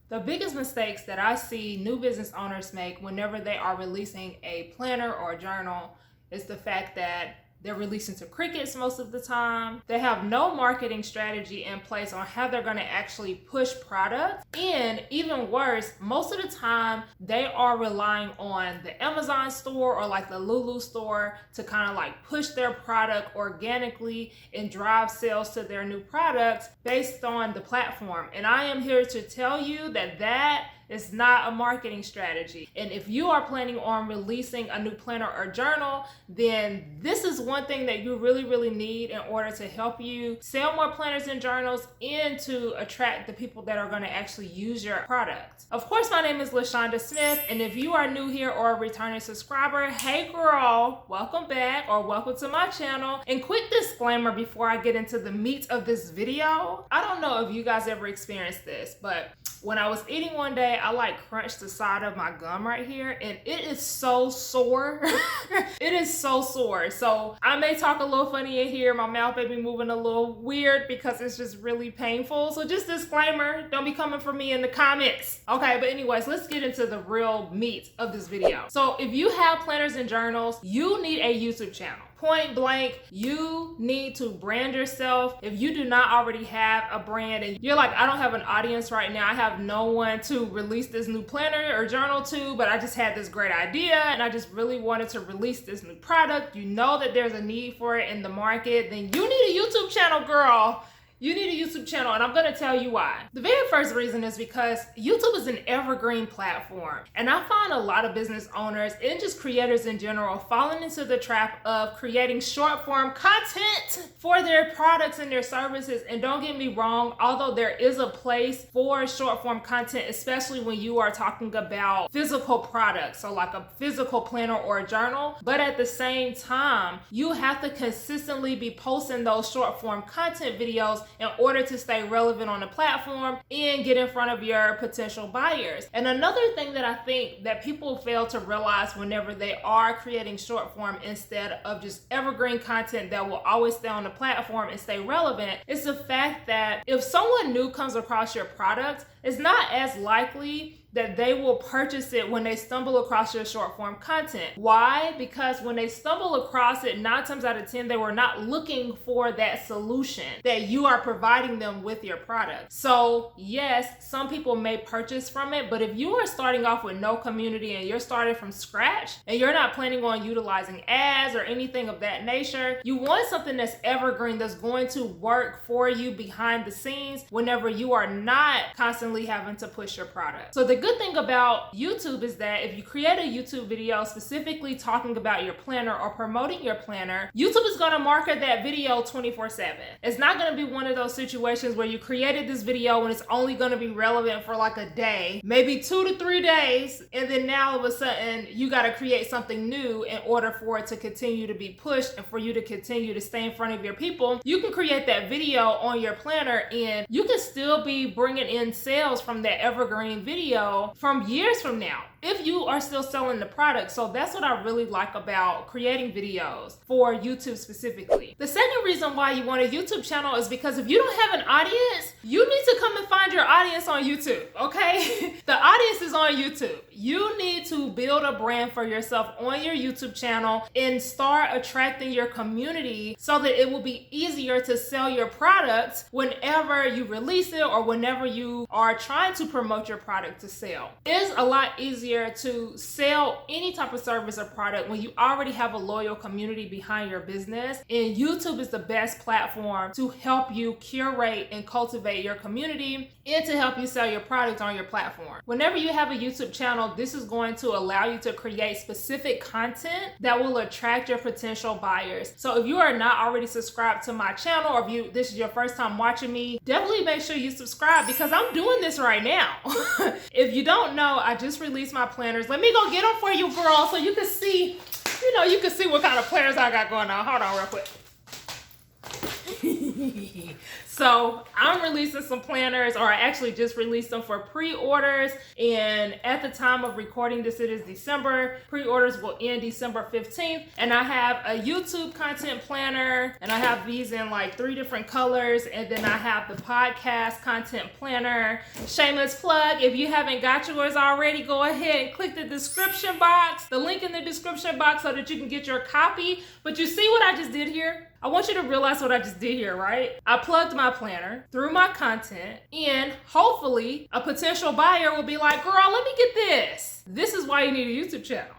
The biggest mistakes that I see new business owners make whenever they are releasing a planner or a journal is the fact that they're releasing to crickets most of the time. They have no marketing strategy in place on how they're going to actually push products. And even worse, most of the time they are relying on the Amazon store or like the Lulu store to kind of like push their product organically and drive sales to their new products based on the platform. And I am here to tell you that that is not a marketing strategy. And if you are planning on releasing a new planner or journal, then this is one thing that you really need in order to help you sell more planners and journals and to attract the people that are going to actually use your product. Of course, my name is Lashawnda Smith, and if you are new here or a returning subscriber, hey girl, welcome back or welcome to my channel. And quick disclaimer before I get into the meat of this video, I don't know if you guys ever experienced this, but when I was eating one day, I like crunched the side of my gum right here and it is so sore. It is so sore. So I may talk a little funny in here. My mouth may be moving a little weird because it's just really painful. So just disclaimer, don't be coming for me in the comments. Okay, but anyways, let's get into the real meat of this video. So if you have planners and journals, you need a YouTube channel. Point blank, you need to brand yourself. If you do not already have a brand and you're like, I don't have an audience right now, I have no one to release this new planner or journal to, but I just had this great idea and I just really wanted to release this new product. You know that there's a need for it in the market, then you need a YouTube channel, girl. You need a YouTube channel, and I'm gonna tell you why. The very first reason is because YouTube is an evergreen platform, and I find a lot of business owners and just creators in general falling into the trap of creating short form content for their products and their services. And don't get me wrong, although there is a place for short form content, especially when you are talking about physical products, so like a physical planner or a journal, but at the same time, you have to consistently be posting those short form content videos in order to stay relevant on the platform and get in front of your potential buyers. And another thing that I think that people fail to realize whenever they are creating short form instead of just evergreen content that will always stay on the platform and stay relevant is the fact that if someone new comes across your product, it's not as likely that they will purchase it when they stumble across your short form content. Why? Because when they stumble across it, 9 times out of 10, they were not looking for that solution that you are providing them with your product. So yes, some people may purchase from it, but if you are starting off with no community and you're starting from scratch and you're not planning on utilizing ads or anything of that nature, you want something that's evergreen, that's going to work for you behind the scenes whenever you are not constantly having to push your product. So the good thing about YouTube is that if you create a YouTube video specifically talking about your planner or promoting your planner, YouTube is going to market that video 24/7. It's not going to be one of those situations where you created this video and it's only going to be relevant for like a day, maybe 2 to 3 days, and then now all of a sudden you got to create something new in order for it to continue to be pushed and for you to continue to stay in front of your people. You can create that video on your planner and you can still be bringing in sales from that evergreen video from years from now if you are still selling the product. So that's what I really like about creating videos for YouTube specifically. The second reason why you want a YouTube channel is because if you don't have an audience, you need to come and find your audience on YouTube, okay? The audience is on YouTube. You need to build a brand for yourself on your YouTube channel and start attracting your community so that it will be easier to sell your products whenever you release it or whenever you are trying to promote your product to sell. It's a lot easier to sell any type of service or product when you already have a loyal community behind your business, and YouTube is the best platform to help you curate and cultivate your community and to help you sell your product on your platform. Whenever you have a YouTube channel, this is going to allow you to create specific content that will attract your potential buyers. So if you are not already subscribed to my channel, or if this is your first time watching me, definitely make sure you subscribe because I'm doing this right now. If you don't know, I just released my planners. Let me go get them for you, girl, so you can see, you can see what kind of planners I got going on. Hold on real quick. So I'm releasing some planners, or I actually just released them for pre-orders. And at the time of recording this, it is December. Pre-orders will end December 15th. And I have a YouTube content planner, and I have these in like 3 different colors. And then I have the podcast content planner. Shameless plug, if you haven't got yours already, go ahead and click the description box, the link in the description box, so that you can get your copy. But you see what I just did here? I want you to realize what I just did here, right? I plugged my planner through my content, and hopefully a potential buyer will be like, girl, let me get this. This is why you need a YouTube channel.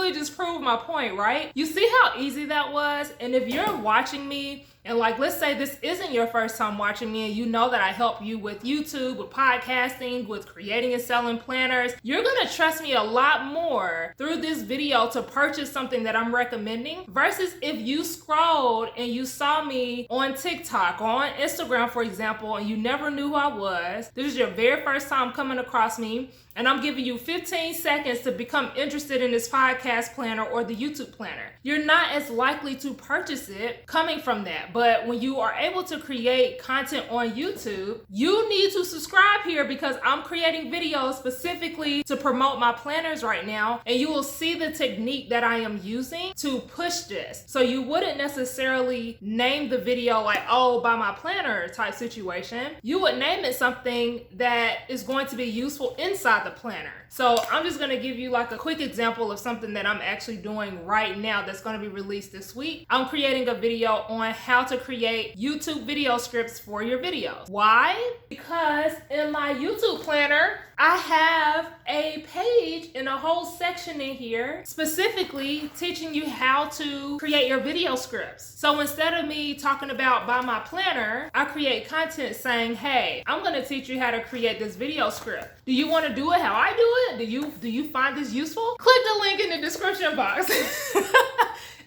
I just proved my point, right? You see how easy that was? And if you're watching me, and like, let's say this isn't your first time watching me, and you know that I help you with YouTube, with podcasting, with creating and selling planners, you're gonna trust me a lot more through this video to purchase something that I'm recommending, versus if you scrolled and you saw me on TikTok or on Instagram, for example, and you never knew who I was. This is your very first time coming across me, and I'm giving you 15 seconds to become interested in this podcast planner or the YouTube planner. You're not as likely to purchase it coming from that. But when you are able to create content on YouTube, you need to subscribe here, because I'm creating videos specifically to promote my planners right now. And you will see the technique that I am using to push this. So you wouldn't necessarily name the video like, oh, buy my planner type situation. You would name it something that is going to be useful inside the planner. So I'm just going to give you like a quick example of something that I'm actually doing right now that's going to be released this week. I'm creating a video on how to create YouTube video scripts for your videos. Why? Because in my YouTube planner, I have a page and a whole section in here specifically teaching you how to create your video scripts. So instead of me talking about buy my planner, I create content saying, hey, I'm going to teach you how to create this video script. Do you want to do it how I do it? Do you find this useful? Click the link in the description box.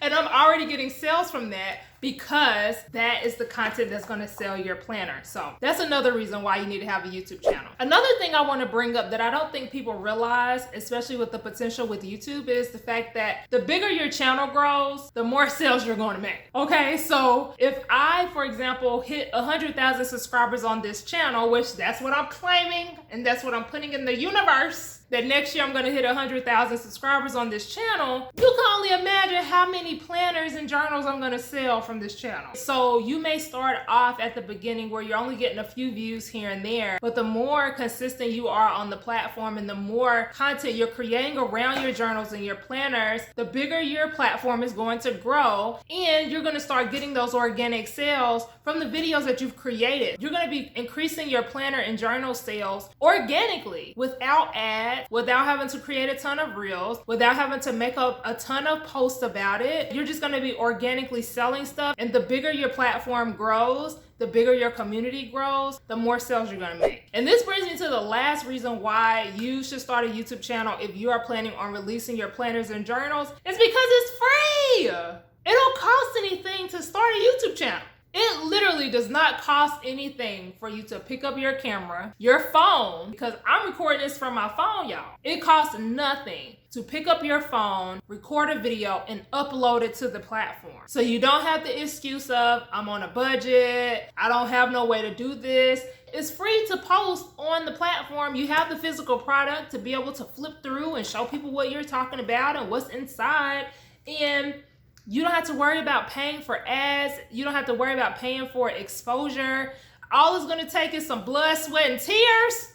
And I'm already getting sales from that, because that is the content that's going to sell your planner. So that's another reason why you need to have a YouTube channel. Another thing I want to bring up that I don't think people realize, especially with the potential with YouTube, is the fact that the bigger your channel grows, the more sales you're going to make. Okay, so if I, for example, hit 100,000 subscribers on this channel, which that's what I'm claiming, and that's what I'm putting in the universe, that next year I'm going to hit 100,000 subscribers on this channel, you can only imagine how many planners and journals I'm going to sell from this channel. So you may start off at the beginning where you're only getting a few views here and there, but the more consistent you are on the platform and the more content you're creating around your journals and your planners, the bigger your platform is going to grow, and you're going to start getting those organic sales from the videos that you've created. You're going to be increasing your planner and journal sales organically, without ads, without having to create a ton of reels, without having to make up a ton of posts about it. You're just going to be organically selling stuff. And the bigger your platform grows, the bigger your community grows, the more sales you're going to make. And this brings me to the last reason why you should start a YouTube channel if you are planning on releasing your planners and journals. It's because it's free. It don't cost anything to start a YouTube channel. It literally does not cost anything for you to pick up your camera, your phone, because I'm recording this from my phone, y'all. It costs nothing to pick up your phone, record a video, and upload it to the platform. So you don't have the excuse of, I'm on a budget, I don't have no way to do this. It's free to post on the platform. You have the physical product to be able to flip through and show people what you're talking about and what's inside. And you don't have to worry about paying for ads. You don't have to worry about paying for exposure. All it's gonna take is some blood, sweat, and tears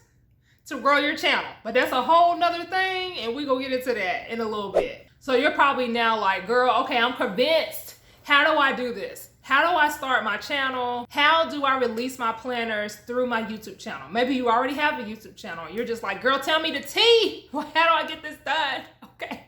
to grow your channel. But that's a whole nother thing, and we're gonna get into that in a little bit. So you're probably now like, girl, okay, I'm convinced. How do I do this? How do I start my channel? How do I release my planners through my YouTube channel? Maybe you already have a YouTube channel. You're just like, girl, tell me the tea. How do I get this done? Okay,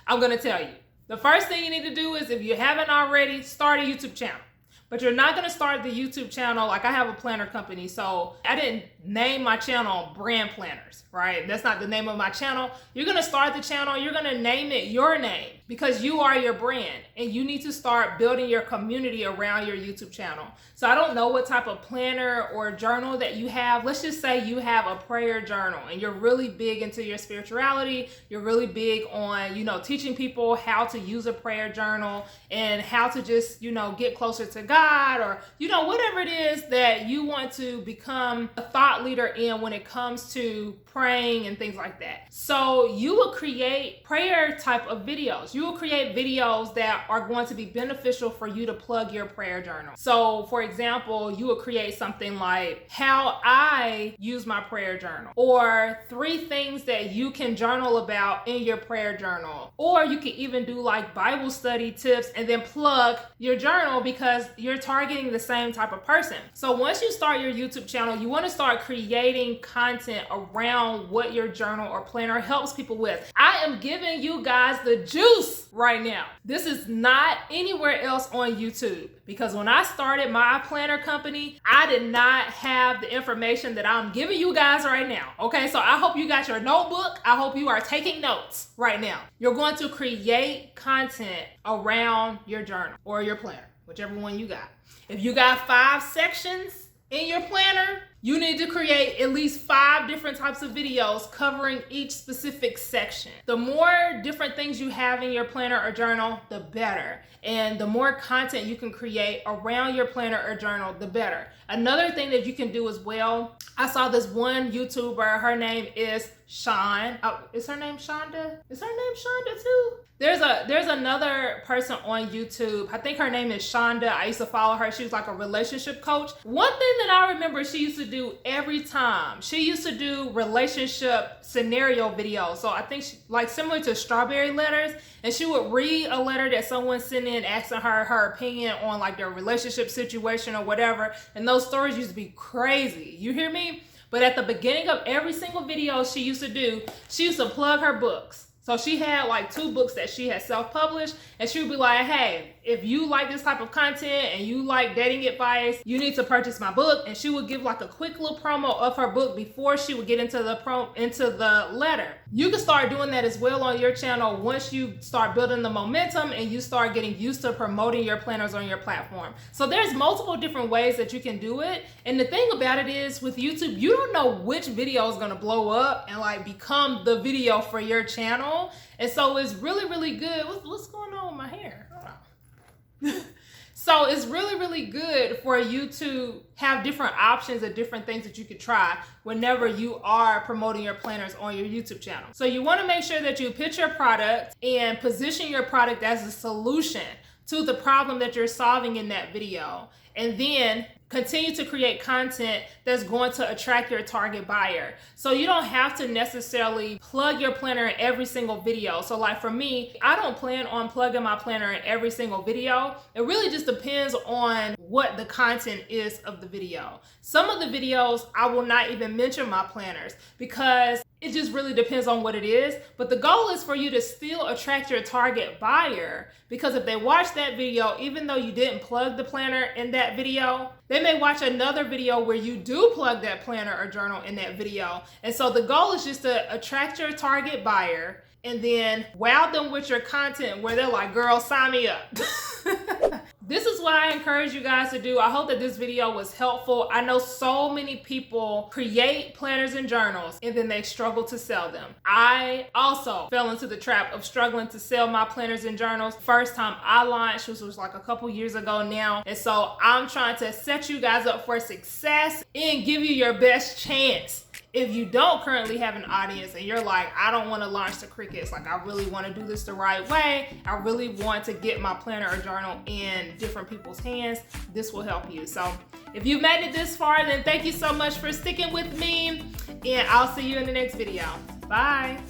I'm gonna tell you. The first thing you need to do is, if you haven't already, start a YouTube channel. But you're not gonna start the YouTube channel like I have a planner company, so I didn't name my channel Brand Planners, right? That's not the name of my channel. You're gonna start the channel, you're gonna name it your name, because you are your brand, and you need to start building your community around your YouTube channel. So I don't know what type of planner or journal that you have. Let's just say you have a prayer journal and you're really big into your spirituality. You're really big on, teaching people how to use a prayer journal and how to just, get closer to God God, or whatever it is that you want to become a thought leader in when it comes to praying and things like that. So you will create prayer type of videos. You will create videos that are going to be beneficial for you to plug your prayer journal. So for example, you will create something like how I use my prayer journal, or 3 things that you can journal about in your prayer journal. Or you can even do like Bible study tips and then plug your journal, because you're targeting the same type of person. So once you start your YouTube channel, you want to start creating content around what your journal or planner helps people with. I am giving you guys the juice right now. This is not anywhere else on YouTube, because when I started my planner company, I did not have the information that I'm giving you guys right now. Okay, so I hope you got your notebook. I hope you are taking notes right now. You're going to create content around your journal or your planner, whichever one you got. If you got 5 sections in your planner, you need to create at least 5 different types of videos covering each specific section. The more different things you have in your planner or journal, the better. And the more content you can create around your planner or journal, the better. Another thing that you can do as well, I saw this one YouTuber, her name is Sean. Oh, is her name Shonda? Is her name Shonda too? There's another person on YouTube. I think her name is Shonda. I used to follow her. She was like a relationship coach. One thing that I remember she used to do every time, she used to do relationship scenario videos. So I think like similar to Strawberry Letters, and she would read a letter that someone sent in asking her opinion on like their relationship situation or whatever. And those stories used to be crazy. You hear me? But at the beginning of every single video she used to do, she used to plug her books. So she had like 2 books that she had self-published, and she would be like, hey, if you like this type of content and you like dating advice, you need to purchase my book. And she would give like a quick little promo of her book before she would get into the letter. You can start doing that as well on your channel once you start building the momentum and you start getting used to promoting your planners on your platform. So there's multiple different ways that you can do it. And the thing about it is, with YouTube, you don't know which video is going to blow up and like become the video for your channel. And so it's really, really good. What's going on with my hair? So it's really, really good for you to have different options of different things that you could try whenever you are promoting your planners on your YouTube channel. So you want to make sure that you pitch your product and position your product as a solution to the problem that you're solving in that video. And then continue to create content that's going to attract your target buyer. So you don't have to necessarily plug your planner in every single video. So like for me, I don't plan on plugging my planner in every single video. It really just depends on what the content is of the video. Some of the videos, I will not even mention my planners because it just really depends on what it is. But the goal is for you to still attract your target buyer, because if they watch that video, even though you didn't plug the planner in that video, they may watch another video where you do plug that planner or journal in that video. And so the goal is just to attract your target buyer and then wow them with your content where they're like, girl, sign me up. This is what I encourage you guys to do. I hope that this video was helpful. I know so many people create planners and journals and then they struggle to sell them. I also fell into the trap of struggling to sell my planners and journals. First time I launched, which was like a couple years ago now. And so I'm trying to set you guys up for success and give you your best chance. If you don't currently have an audience and you're like, I don't want to launch the crickets, like I really want to do this the right way, I really want to get my planner or journal in different people's hands, this will help you. So if you've made it this far, then thank you so much for sticking with me, and I'll see you in the next video. Bye.